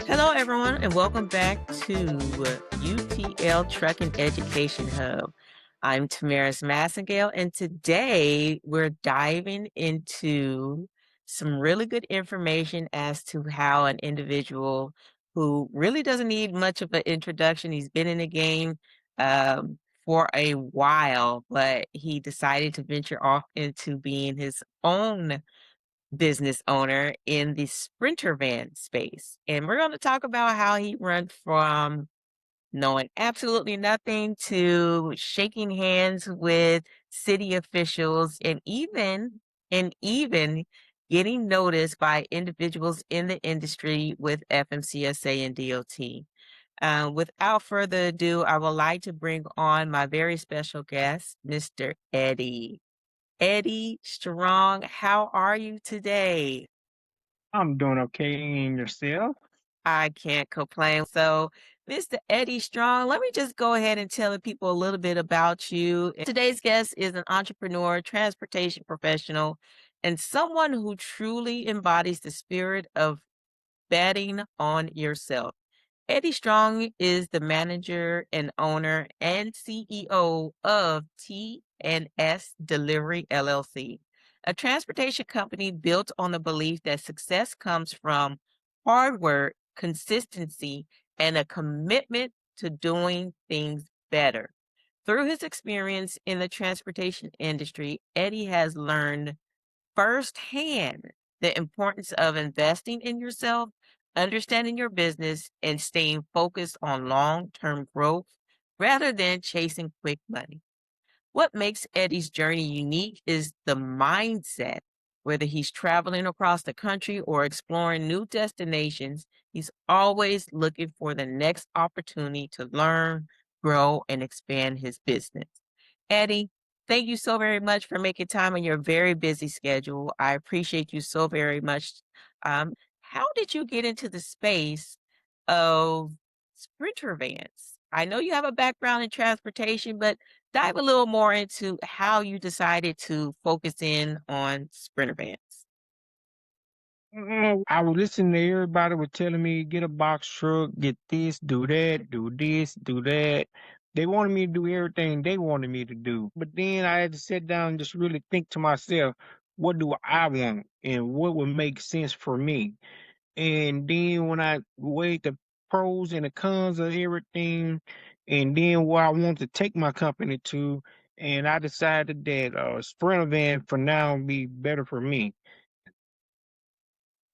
Hello, everyone, and welcome back to UTL Trucking Education Hub. I'm Tamaris Massengale, and today we're diving into some really good information as to how an individual who really doesn't need much of an introduction, he's been in the game for a while, but he decided to venture off into being his own business owner in the sprinter van space. And we're going to talk about how he went from knowing absolutely nothing to shaking hands with city officials and even getting noticed by individuals in the industry with FMCSA and DOT. Without further ado, I would like to bring on my very special guest, Mr. Eddie. Eddie Strong, how are you today? I'm doing okay in yourself. I can't complain. So, Mr. Eddie Strong, let me just go ahead and tell the people a little bit about you. Today's guest is an entrepreneur, transportation professional, and someone who truly embodies the spirit of betting on yourself. Eddie Strong is the manager and owner and CEO of T S Delivery LLC, a transportation company built on the belief that success comes from hard work, consistency, and a commitment to doing things better. Through his experience in the transportation industry, Eddie has learned firsthand the importance of investing in yourself, understanding your business, and staying focused on long term growth rather than chasing quick money. What makes Eddie's journey unique is the mindset. Whether he's traveling across the country or exploring new destinations, he's always looking for the next opportunity to learn, grow, and expand his business. Eddie, thank you so very much for making time on your very busy schedule. I appreciate you so very much. How did you get into the space of sprinter vans? I know you have a background in transportation, but dive a little more into how you decided to focus in on sprinter vans. I was listening to everybody was telling me get a box truck, get this, do that, do this, do that. They wanted me to do everything they wanted me to do. But then I had to sit down and just really think to myself, what do I want and what would make sense for me? And then when I weighed the pros and the cons of everything, and then where I want to take my company to, and I decided that Sprinter van for now would be better for me.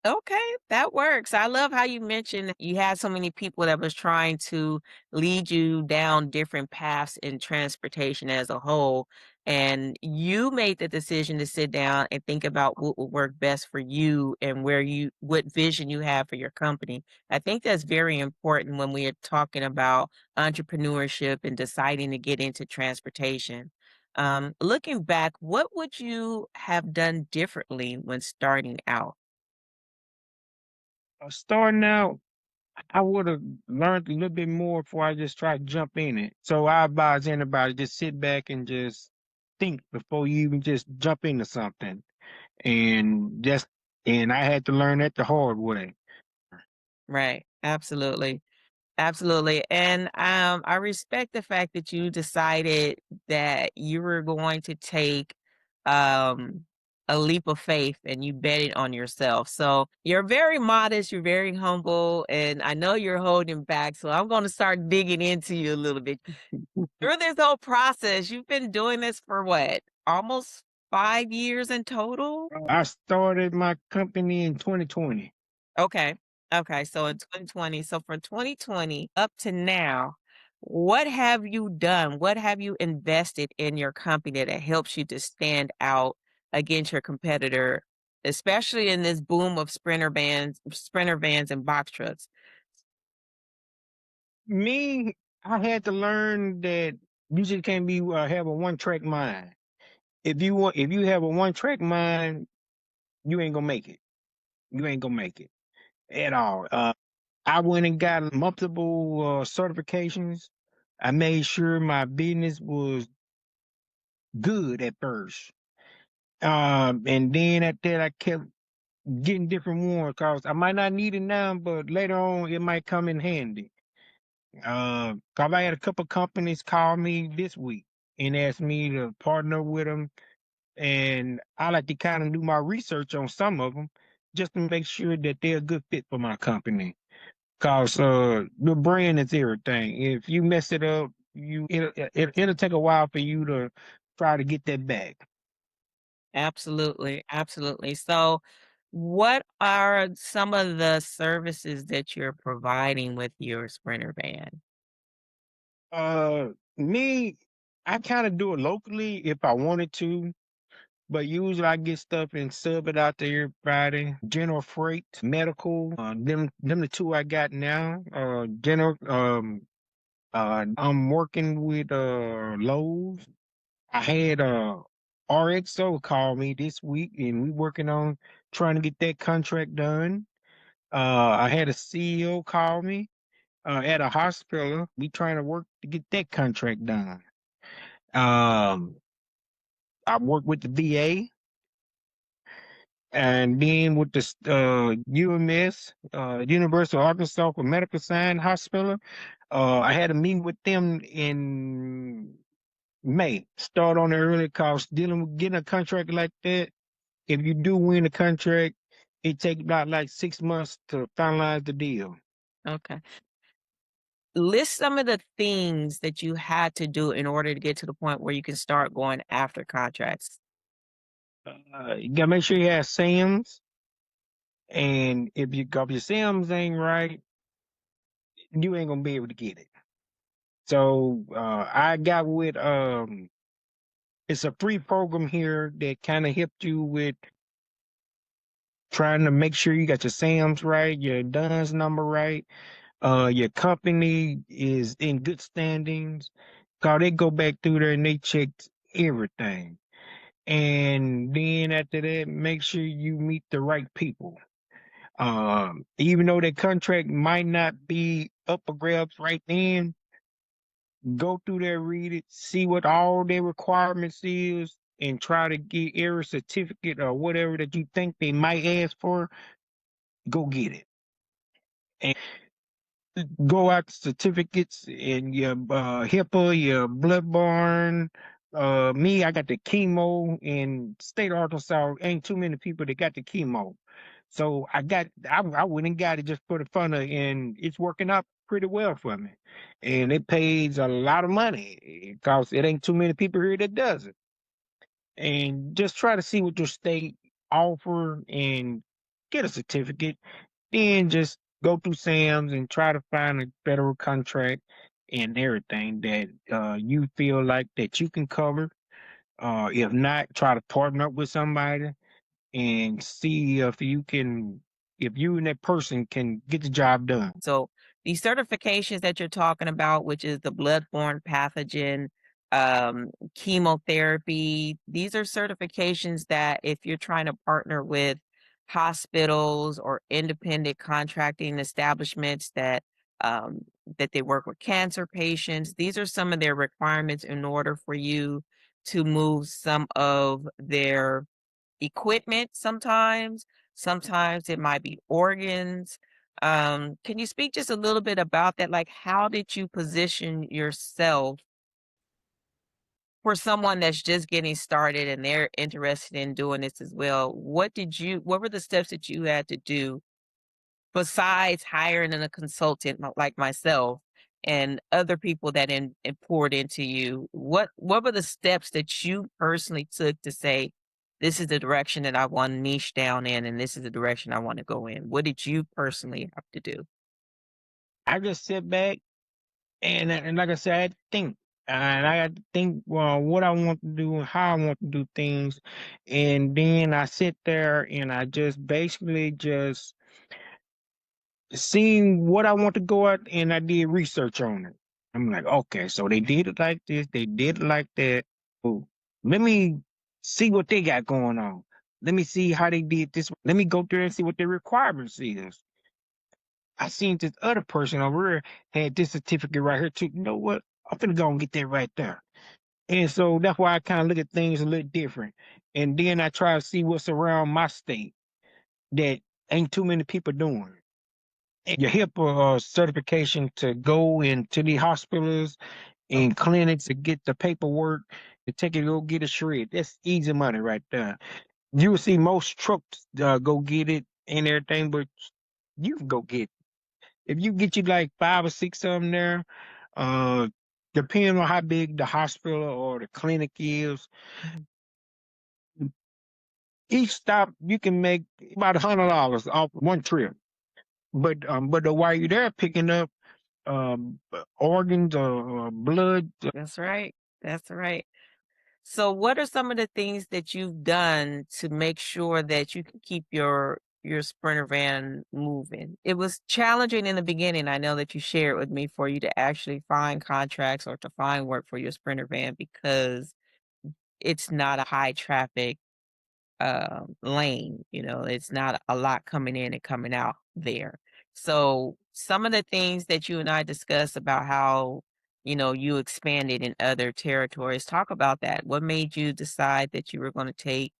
Okay, that works. I love how you mentioned you had so many people that was trying to lead you down different paths in transportation as a whole. And you made the decision to sit down and think about what would work best for you and what vision you have for your company. I think that's very important when we are talking about entrepreneurship and deciding to get into transportation. Looking back, what would you have done differently when starting out? Starting out, I would have learned a little bit more before I just try to jump in it. So I advise anybody just sit back and just think before you even just jump into something. And just and I had to learn that the hard way. Right. Absolutely. Absolutely. And I respect the fact that you decided that you were going to take um, a leap of faith and you bet it on yourself. So you're very modest, you're very humble, and I know you're holding back. So I'm going to start digging into you a little bit. Through this whole process, you've been doing this for what? Almost 5 years in total? I started my company in 2020. Okay. Okay. So in 2020, so from 2020 up to now, what have you done? What have you invested in your company that helps you to stand out against your competitor, especially in this boom of sprinter vans and box trucks? Me, I had to learn that you just can't be have a one track mind. If you have a one track mind, you ain't gonna make it. You ain't gonna make it at all. I went and got multiple certifications. I made sure my business was good at first. And then at that, I kept getting different ones because I might not need it now, but later on it might come in handy. 'Cause I had a couple companies call me this week and ask me to partner with them, and I like to kind of do my research on some of them just to make sure that they're a good fit for my company. Cause the brand is everything. If you mess it up, it'll take a while for you to try to get that back. Absolutely, absolutely. So, what are some of the services that you're providing with your Sprinter van? Uh, me, I kind of do it locally if I wanted to, but usually I get stuff and sub it out to everybody. General freight, medical, them the two I got now. I'm working with Lowe's. I had RXO call me this week, and we working on trying to get that contract done. I had a CEO call me at a hospital. We trying to work to get that contract done. Um, I work with the VA, and then with the UMS, Universal Arkansas for Medical Science Hospital. I had a meeting with them in May. Start on the early cause dealing with getting a contract like that. If you do win the contract, it takes about like 6 months to finalize the deal. Okay. List some of the things that you had to do in order to get to the point where you can start going after contracts. You gotta make sure you have SAMs, and if your SAMs ain't right, you ain't gonna be able to get it. So I got with it's a free program here that kind of helped you with trying to make sure you got your SAMs right, your DUNS number right, your company is in good standings. Cause they go back through there and they check everything. And then after that, make sure you meet the right people. Even though that contract might not be up for grabs right then, go through there, read it, see what all their requirements is, and try to get every certificate or whatever that you think they might ask for, go get it. Go out certificates and your HIPAA, your bloodborne. Me, I got the chemo in state of Arkansas. Ain't too many people that got the chemo, so I went and got it just for the fun of, and it's working out pretty well for me. And it pays a lot of money because it ain't too many people here that does it. And just try to see what your state offer and get a certificate, then just go through Sam's and try to find a federal contract and everything that you feel like that you can cover. If not, try to partner up with somebody and see if you and that person can get the job done. So these certifications that you're talking about, which is the bloodborne pathogen, chemotherapy, these are certifications that if you're trying to partner with hospitals or independent contracting establishments that they work with cancer patients, these are some of their requirements in order for you to move some of their equipment sometimes. Sometimes it might be organs. Can you speak just a little bit about that? Like, how did you position yourself for someone that's just getting started and they're interested in doing this as well? What were the steps that you had to do besides hiring a consultant like myself and other people that poured into you? What were the steps that you personally took to say, this is the direction that I want to niche down in, and this is the direction I want to go in? What did you personally have to do? I just sit back and like I said, I had to think. And I had to think, well, what I want to do and how I want to do things. And then I sit there and I just basically just seen what I want to go out and I did research on it. I'm like, okay, so they did it like this, they did it like that. Ooh, let me see what they got going on. Let me see how they did this. Let me go through and see what their requirements is. I seen this other person over here had this certificate right here too. You know what? I'm finna go and get that right there. And so that's why I kind of look at things a little different. And then I try to see what's around my state. that ain't too many people doing. And your HIPAA certification to go into the hospitals and clinics to get the paperwork to take it, go get a shred. That's easy money right there. You will see most trucks go get it and everything, but you can go get it. If you get you like 5 or 6 of them there, uh, depending on how big the hospital or the clinic is, Mhm. each stop you can make about $100 off one trip. But while you're there picking up organs or blood. That's right. That's right. So what are some of the things that you've done to make sure that you can keep your Sprinter van moving? It was challenging in the beginning. I know that you shared with me for you to actually find contracts or to find work for your Sprinter van because it's not a high traffic lane. You know, it's not a lot coming in and coming out there. So some of the things that you and I discussed about how, you expanded in other territories, talk about that. What made you decide that you were going to take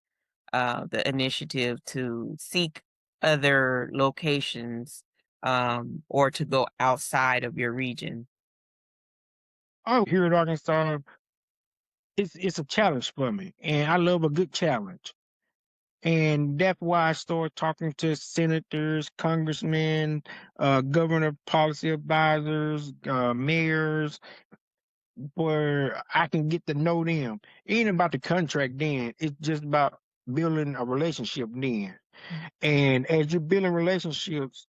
the initiative to seek other locations or to go outside of your region? Oh, here in Arkansas, it's a challenge for me, and I love a good challenge. And that's why I started talking to senators, congressmen, governor policy advisors, mayors, where I can get to know them. It ain't about the contract then. It's just about building a relationship then. And as you're building relationships,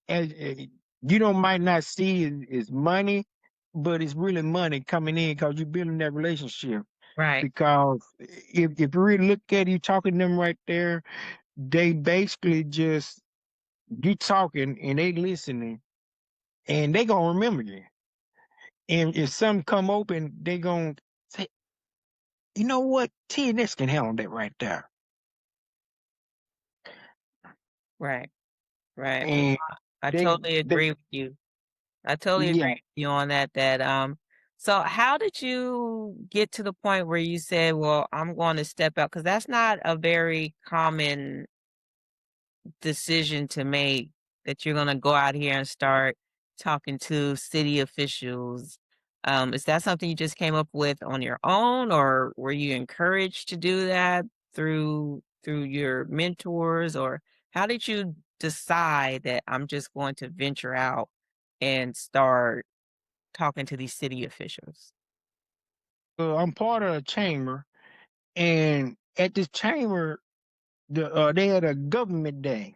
as you don't might not see it as money, but it's really money coming in because you're building that relationship. Right. Because if you really look at it, you talking to them right there, they basically just you talking and they listening and they gonna remember you. And if something come open, they gonna say, you know what, TNS can handle that right there. Right. Right. Well, And I they totally they agree with you. I totally agree yeah. with you on that. So how did you get to the point where you said, "Well, I'm going to step out?" Because that's not a very common decision to make, that you're gonna go out here and start talking to city officials. Is that something you just came up with on your own, or were you encouraged to do that through your mentors, or how did you decide that I'm just going to venture out and start talking to these city officials? I'm part of a chamber, and at this chamber, they had a government day,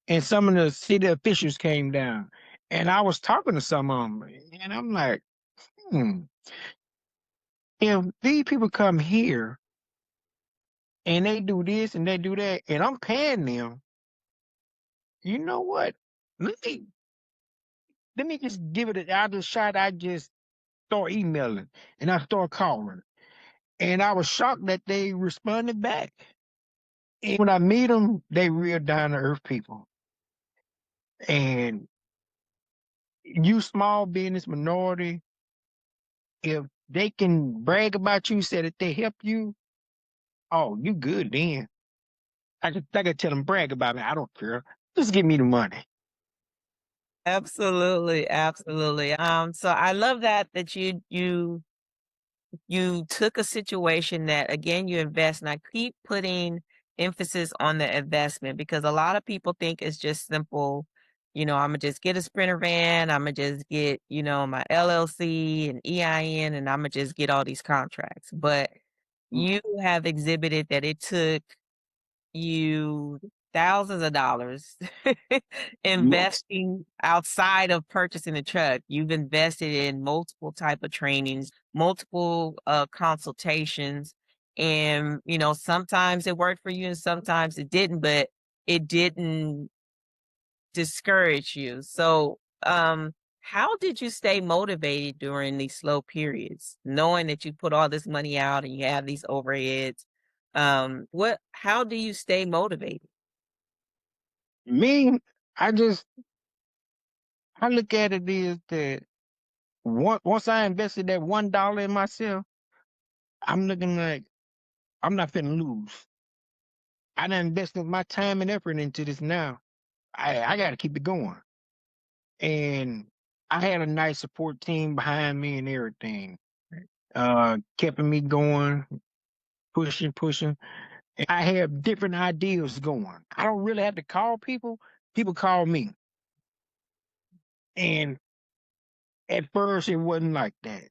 and some of the city officials came down, and I was talking to some of them, and I'm like, hmm, if these people come here and they do this and they do that, and I'm paying them, you know what? Let me let me just give it a I just shot. I just start emailing and I start calling, and I was shocked that they responded back. And when I meet them, they real down to earth people, and you small business minority, if they can brag about you, say that they help you, oh, you good then. I could tell them brag about me. I don't care. Just give me the money. Absolutely, absolutely. So I love that you took a situation that, again, you invest, and I keep putting emphasis on the investment because a lot of people think it's just simple. I'm gonna just get a Sprinter van, I'm gonna just get, my LLC and EIN, and I'm gonna just get all these contracts. But you have exhibited that it took you thousands of dollars Yeah. investing outside of purchasing a truck. You've invested in multiple type of trainings, multiple consultations, and sometimes it worked for you and sometimes it didn't, but it didn't discourage you. So how did you stay motivated during these slow periods, knowing that you put all this money out and you have these overheads? How do you stay motivated? Me, I just I look at it is that once I invested that $1 in myself, I'm looking like I'm not finna lose. I done invested my time and effort into this now. I got to keep it going. And I had a nice support team behind me and everything, keeping me going, pushing, pushing. And I have different ideas going. I don't really have to call people. People call me. And at first, it wasn't like that.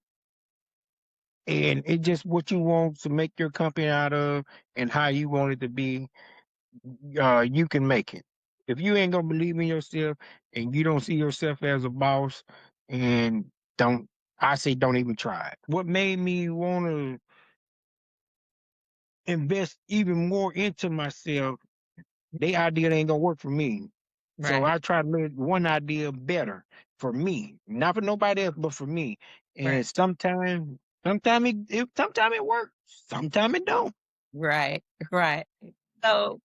And it just what you want to make your company out of and how you want it to be, you can make it. If you ain't gonna believe in yourself and you don't see yourself as a boss, and don't I say don't even try it. What made me want to invest even more into myself, they idea ain't gonna work for me. So Right. I try to make one idea better for me, not for nobody else, but for me. Right. And sometimes it works, sometimes it don't. Right. Right. So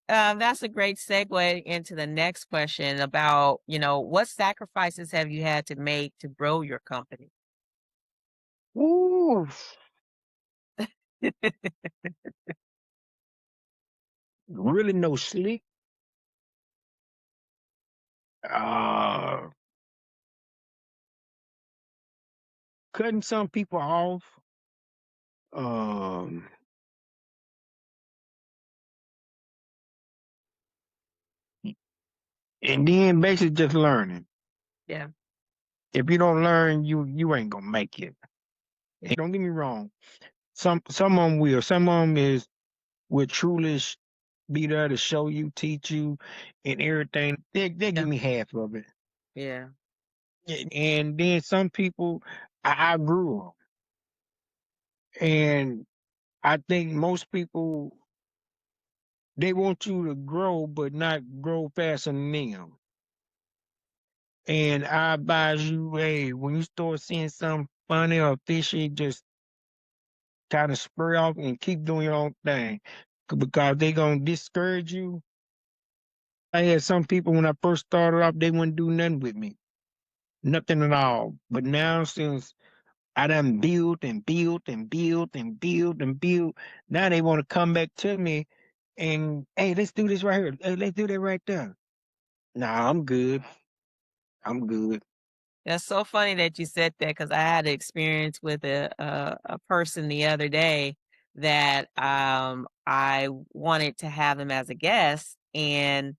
that's a great segue into the next question about, what sacrifices have you had to make to grow your company? Ooh, really no sleep. Uh, Cutting some people off. Um, and then basically just learning. Yeah. If you don't learn, you ain't gonna make it. And don't get me wrong. Some of them will. Some of them will truly be there to show you, teach you, and everything. They Yeah. give me half of it. Yeah. And then some people, I grew up, and I think most people they want you to grow, but not grow faster than them. And I advise you, hey, when you start seeing something funny or fishy, just kind of spur off and keep doing your own thing because they gonna discourage you. I had some people when I first started off, they wouldn't do nothing with me, nothing at all. But now since I done built and built and built and built and built, now they want to come back to me and hey, let's do this right here. Hey, let's do that right there. Nah, I'm good. I'm good. That's so funny that you said that because I had an experience with a person the other day that I wanted to have them as a guest, and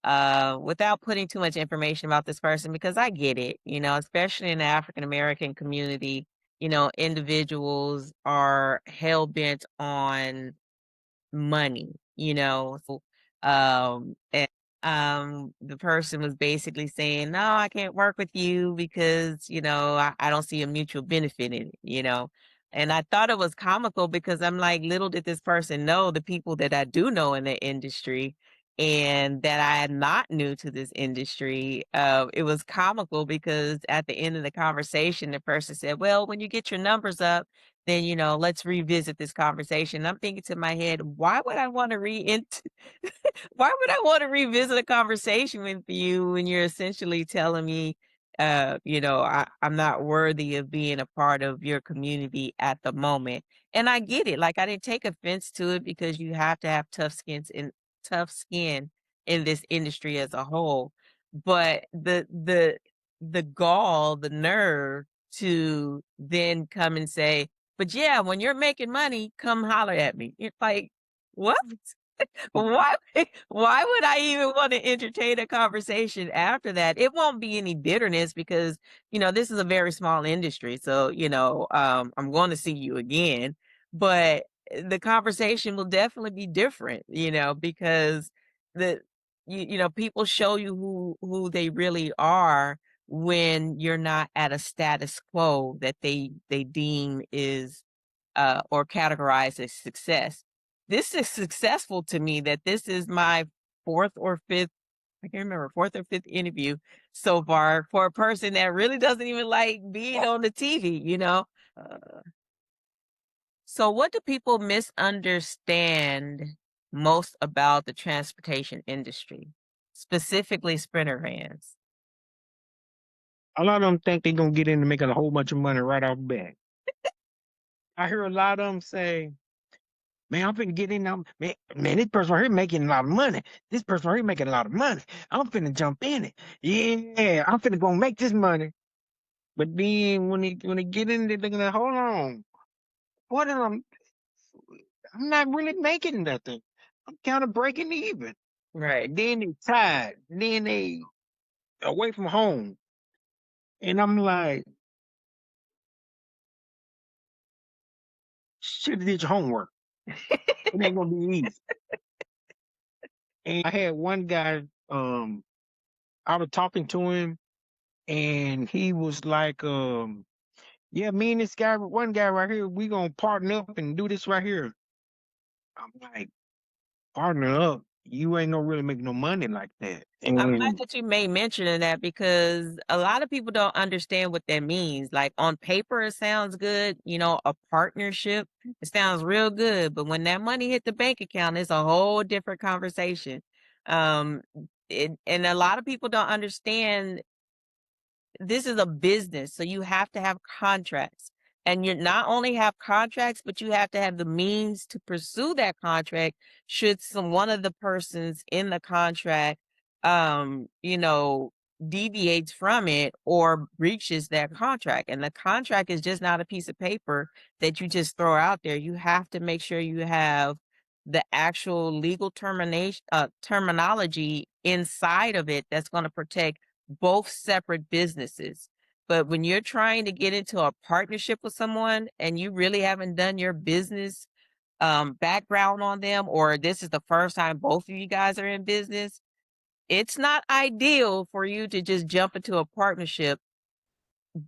without putting too much information about this person, because I get it, especially in the African American community, individuals are hell bent on money, and the person was basically saying, "No, I can't work with you because, I don't see a mutual benefit in it." And I thought it was comical because I'm like, little did this person know the people that I do know in the industry and that I am not new to this industry. It was comical because at the end of the conversation, the person said, "Well, when you get your numbers up, then, let's revisit this conversation." I'm thinking to my head, why would I want to revisit a conversation with you when you're essentially telling me, I'm not worthy of being a part of your community at the moment? And I get it. Like I didn't take offense to it because you have to have tough skin in this industry as a whole. But the gall, the nerve to then come and say, "But yeah, when you're making money, come holler at me." It's like, what? Why why would I even wanna entertain a conversation after that? It won't be any bitterness because, this is a very small industry, so, I'm gonna see you again, but the conversation will definitely be different, because the people show you who they really are when you're not at a status quo that they deem is, or categorized as success. This is successful to me that this is my 4th or 5th, I can't remember, 4th or 5th interview so far for a person that really doesn't even like being on the TV. Uh, so what do people misunderstand most about the transportation industry, specifically sprinter vans? A lot of them think they gonna get into making a whole bunch of money right off the bat. I hear a lot of them say, Man, I'm finna get in now. Man, this person right here making a lot of money. This person right here making a lot of money. I'm finna jump in it. Yeah, I'm finna go make this money. But then when they get in there, they're like, hold on. What am I'm not really making nothing. I'm kind of breaking even. Right. And then they tired. Then they away from home. And I'm like, should have did your homework. It ain't gonna be easy. And I had one guy, I was talking to him and he was like, yeah, me and this guy, one guy right here, we gonna partner up and do this right here. I'm like, partner up? You ain't gonna really make no money like that. I'm glad And that you made mention of that because a lot of people don't understand what that means. Like on paper, it sounds good, a partnership, it sounds real good. But when that money hit the bank account, it's a whole different conversation. Um, and a lot of people don't understand this is a business, so you have to have contracts. And you not only have contracts, but you have to have the means to pursue that contract should some one of the persons in the contract um, you know, deviates from it or breaches that contract. And the contract is just not a piece of paper that you just throw out there. You have to make sure you have the actual legal terminology inside of it that's going to protect both separate businesses. But when you're trying to get into a partnership with someone and you really haven't done your business background on them, or this is the first time both of you guys are in business, it's not ideal for you to just jump into a partnership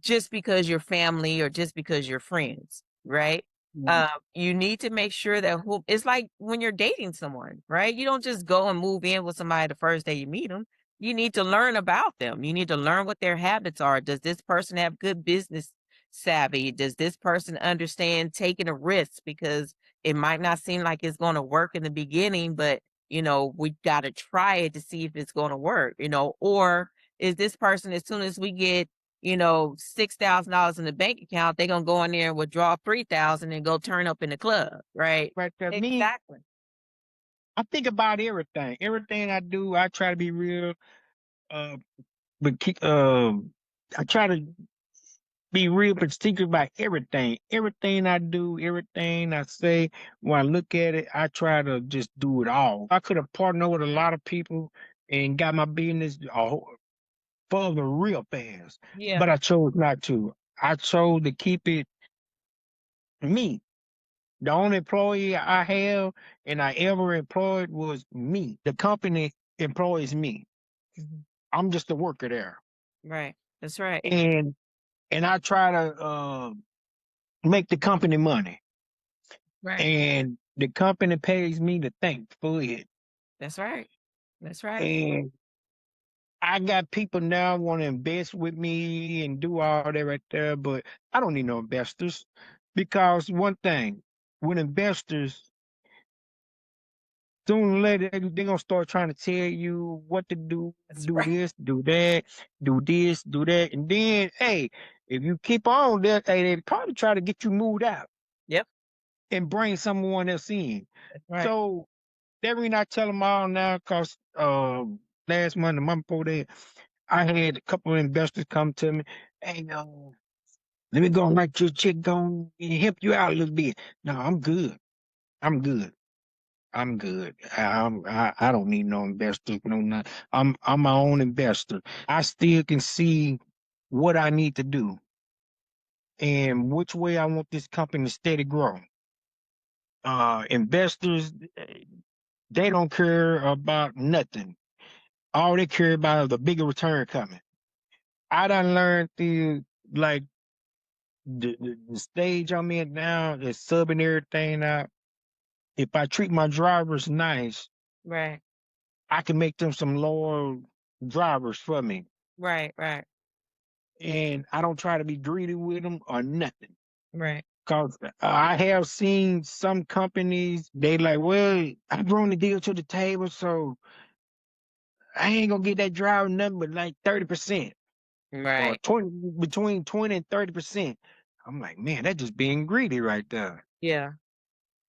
just because you're family or just because you're friends, right? mm, You need to make sure that it's like when you're dating someone, right? You don't just go and move in with somebody the first day you meet them. You need to learn about them. You need to learn what their habits are. Does this person have good business savvy? Does this person understand taking a risk? Because it might not seem like it's going to work in the beginning, but we got to try it to see if it's going to work, or is this person, as soon as we get $6,000 in the bank account, they're gonna go in there and withdraw 3,000 and go turn up in the club, right? right there, me, Exactly. I think about everything. Everything I do, I try to be real. Uh, but I try to be real particular about everything. Everything I do, everything I say, when I look at it, I try to just do it all. I could have partnered with a lot of people and got my business further real fast, Yeah, but I chose not to. I chose to keep it me. The only employee I have and I ever employed was me. The company employs me. mhm, I'm just a worker there. right. That's right. And I try to make the company money. Right. And the company pays me to think for it. That's right. That's right. And I got people now want to invest with me and do all that right there, but I don't need no investors because one thing, with investors, sooner or later they're gonna start trying to tell you what to That's do right. this, do that, do this, do that, and then hey, if you keep on that, hey, they probably try to get you moved out Yep. and bring someone else in. That's right. So that reason I tell them all now, cause last month, the month before that, I had a couple of investors come to me. Hey, let me go and let your chick go and help you out a little bit. No, I'm good. I'm good. I'm good. I don't need no investors. No, not. I'm my own investor. I still can see what I need to do and which way I want this company to steady grow. Investors, they don't care about nothing. All they care about is the bigger return coming. I done learned through like the stage I'm in now is subbing everything out. If I treat my drivers nice, Right. I can make them some loyal drivers for me. Right. Right. And I don't try to be greedy with them or nothing. Right. Cause I have seen some companies, they like, well, I brought the deal to the table, so I ain't gonna get that driver nothing but like 30% or Right. 20 between 20 and 30%. I'm like, man, that's just being greedy right there. Yeah.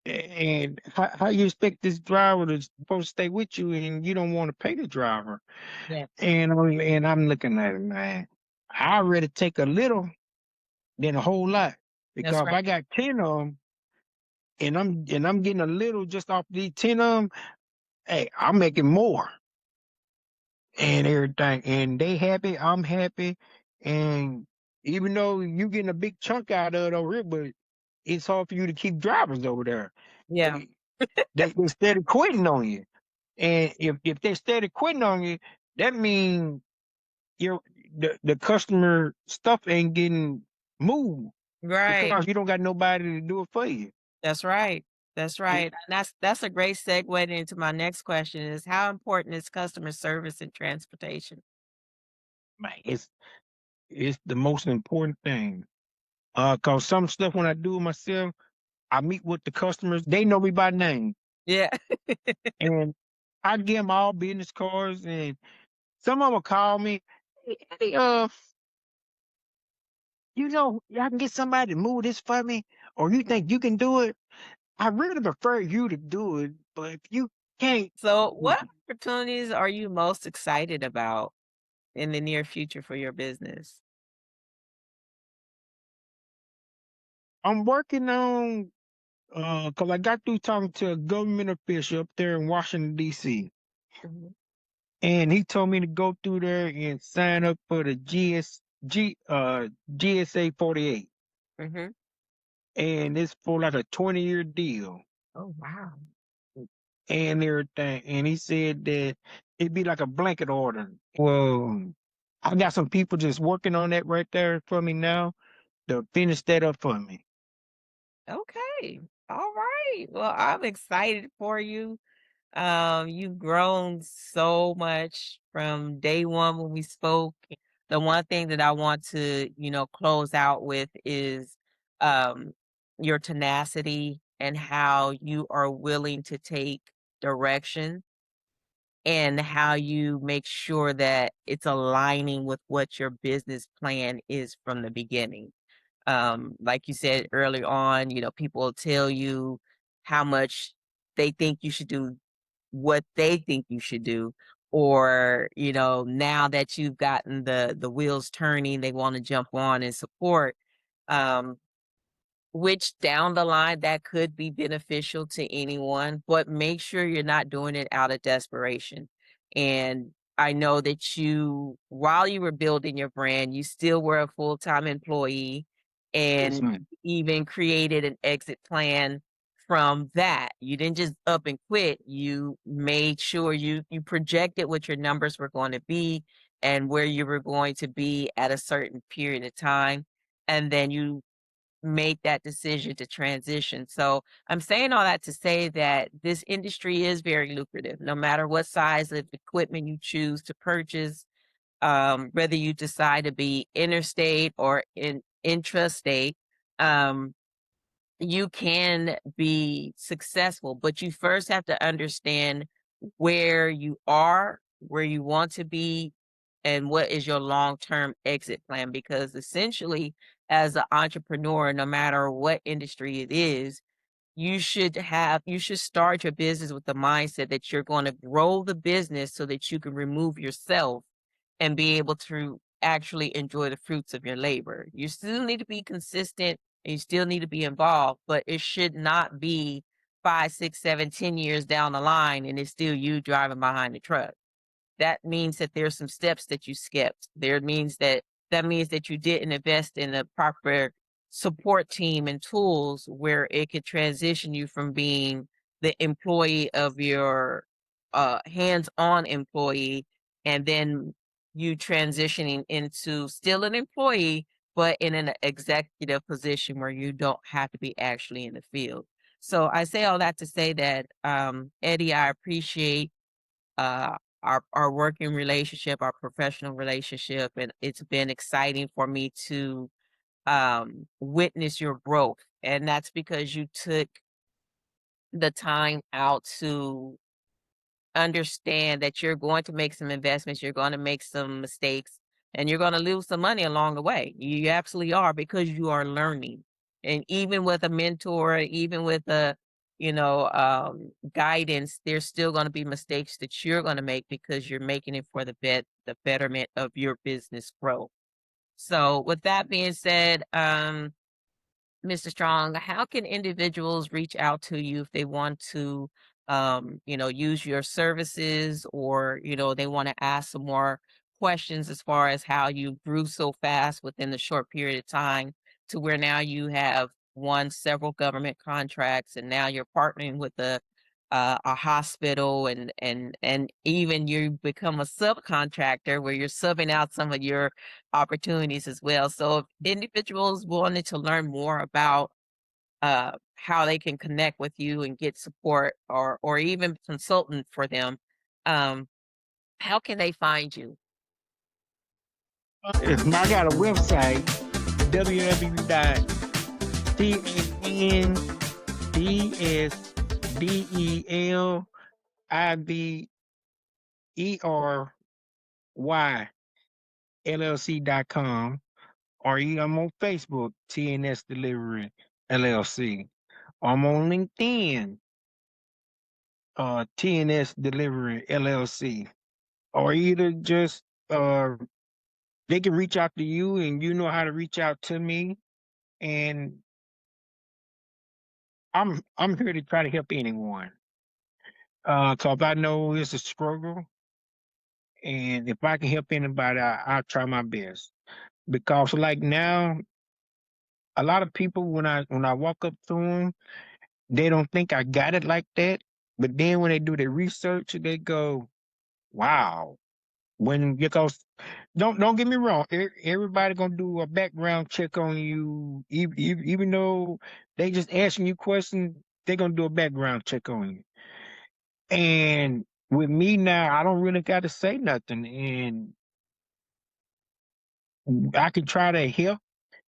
And how you expect this driver to supposed to stay with you and you don't want to pay the driver? Yeah, And I'm looking at it, man. I'd rather take a little than a whole lot that's because if right. I got 10 of them and I'm getting a little just off these 10 of them, hey, I'm making more and everything. And they happy, I'm happy. And even though you getting a big chunk out of it over here, but it's hard for you to keep drivers over there. Yeah, They they steady quitting on you. And if they steady quitting on you, that means your the customer stuff ain't getting moved right. because you don't got nobody to do it for you. That's right. That's And right. And that's a great segue into my next question is how important is customer service in transportation? man, it's the most important thing. Cause some stuff when I do it myself, I meet with the customers. They know me by name, Yeah. and I give them all business cards, and some of them will call me. Hey, Eddie, I can get somebody to move this for me, or you think you can do it? I really prefer you to do it, but if you can't, So, what opportunities are you most excited about in the near future for your business? I'm working on. Cause I got through talking to a government official up there in Washington D.C. Mhm. and he told me to go through there and sign up for the GSA 48, Mhm. and it's for like a 20-year deal Oh, wow. and everything. And he said that it'd be like a blanket order. Well, I got some people just working on that right there for me now to finish that up for me. Okay. All right. Well, I'm excited for you. You've grown so much from day one when we spoke. The one thing that I want to, close out with is um, your tenacity and how you are willing to take direction and how you make sure that it's aligning with what your business plan is from the beginning. Like you said early on, people will tell you how much they think you should do what they think you should do. Or, now that you've gotten the wheels turning, they want to jump on and support. Um, which down the line that could be beneficial to anyone, but make sure you're not doing it out of desperation. And I know that while you were building your brand, you still were a full-time employee Yes, and man. even created an exit plan from that. You didn't just up and quit. You made sure you projected what your numbers were going to be and where you were going to be at a certain period of time. And then you make that decision to transition. So I'm saying all that to say that this industry is very lucrative, no matter what size of equipment you choose to purchase, whether you decide to be interstate or intrastate. Um, you can be successful, but you first have to understand where you are, where you want to be, and what is your long-term exit plan. Because essentially, as an entrepreneur, no matter what industry it is, you should start your business with the mindset that you're going to grow the business so that you can remove yourself and be able to actually enjoy the fruits of your labor. You still need to be consistent and you still need to be involved, but it should not be 5, 6, 7, 10 years down the line and it's still you driving behind the truck. That means that there's some steps that you skipped. That means that you didn't invest in the proper support team and tools where it could transition you from being the employee of your hands-on employee and then you transitioning into still an employee, but in an executive position where you don't have to be actually in the field. So I say all that to say that, Eddie, I appreciate our working relationship, our professional relationship, and it's been exciting for me to witness your growth. And that's because you took the time out to understand that you're going to make some investments, you're going to make some mistakes, and you're going to lose some money along the way. You absolutely are because you are learning. And even with a mentor, even with guidance, there's still going to be mistakes that you're going to make because you're making it for the betterment of your business growth. So with that being said, Mr. Strong, how can individuals reach out to you if they want to, use your services, or, they want to ask some more questions as far as how you grew so fast within the short period of time to where now you have won several government contracts and now you're partnering with a hospital, and even you become a subcontractor where you're subbing out some of your opportunities as well. So if individuals wanted to learn more about how they can connect with you and get support, or even consultant for them, um, how can they find you? I got a website, www.TSDeliveryLLC.com, or I'm on Facebook, TNS Delivery LLC. I'm on LinkedIn, TNS Delivery LLC, or either just they can reach out to you and you know how to reach out to me. And I'm here to try to help anyone. So if I know it's a struggle, and if I can help anybody, I'll try my best. Because like now, a lot of people when I walk up to them, they don't think I got it like that. But then when they do their research, they go, "Wow!" When because don't get me wrong, everybody gonna do a background check on you, even though they just asking you questions, they gonna do a background check on you. And with me now, I don't really got to say nothing, and I can try to help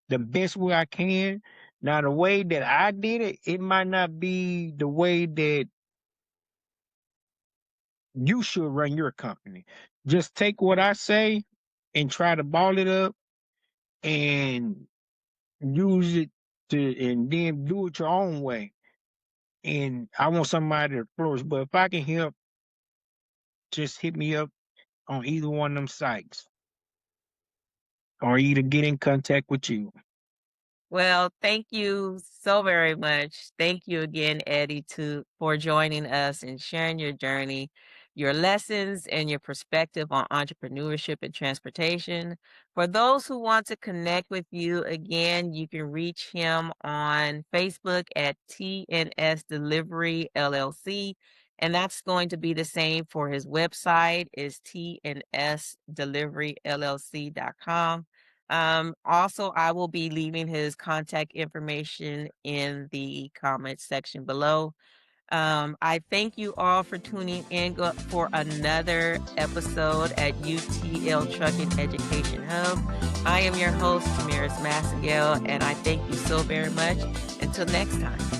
the best way I can. Now, the way that I did it, it might not be the way that you should run your company. Just take what I say and try to ball it up and use it and then do it your own way. And I want somebody to flourish. But if I can help, just hit me up on either one of them sites, or either get in contact with you. Well, thank you so very much. Thank you again, Eddie, for joining us and sharing your journey, your lessons, and your perspective on entrepreneurship and transportation. For those who want to connect with you, again, you can reach him on Facebook at TNS Delivery LLC. And that's going to be the same for his website is tnsdeliveryllc.com. Also, I will be leaving his contact information in the comments section below. I thank you all for tuning in for another episode at UTL Trucking Education Hub. I am your host, Tamaris Massengale, and I thank you so very much. Until next time.